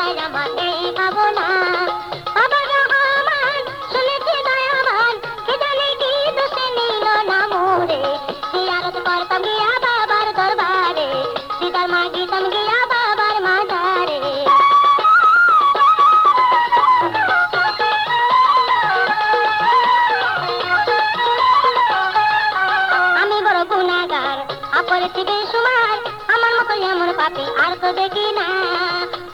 যায় আমার এই ভাবনা। বাবা রহমান শুনেছি দয়াবান, কে জানে কি দোষে নিল না মোরে। জিয়ারত করতাম গিয়া বাবার দরবারে, দিদার মাগিতাম গিয়া বাবার মাজারে। আমি বড় গুনাহগার, করেছি বেসুমার, আমার মতো এমন পাপী আর তো দেখি না।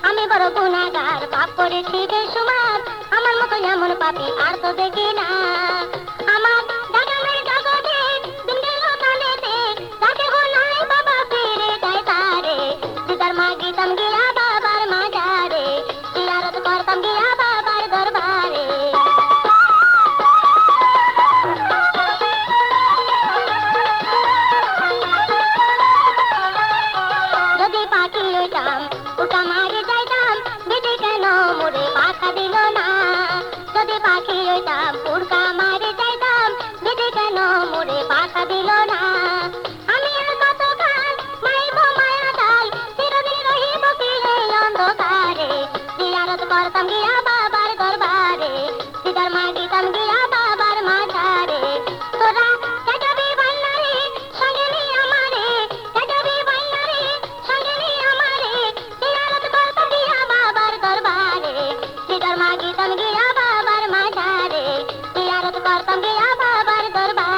আমি বড় গুনাহগার, পাপ করেছি বেসুমার, আমার মতো এমন পাপী আর তো দেখি না। আমার জাগানের জগতে দিনের লোকালেতে যাকে নাই বাবা ফিরে যায় তারে। দিদার মাগিতাম গিয়া বাবার মাজারে, জিয়ারত করতাম গিয়া বাবার দরবারে। যদি পাখি হইতাম উড়া মারি যাইতাম, বেটে কেন মোরে পাখা দিল না। যদি পাখি হইতাম উড়া মারি যাইতাম, বেটে কেন মোরে পাখা দিল না। আমি আর কতকাল মাইব মায়া ডাল, চিরদিন রহিব কি এই অন্ধকারে। জিয়ারত করতাম গিয়া বাবার দরবারে, দিদার মাগিতাম গিয়া বাবার মাজারে। তোরা কাটাবি বাইনারে সঙ্গে নি আমারে, কাটাবি বাইনারে সঙ্গে নি আমারে। জিয়ারত করতাম গিয়া বাবার দরবারে, দিদার মাগিতাম গিয়া বাবার মাজারে। জিয়ারত করতাম গিয়া বাবার দরবারে।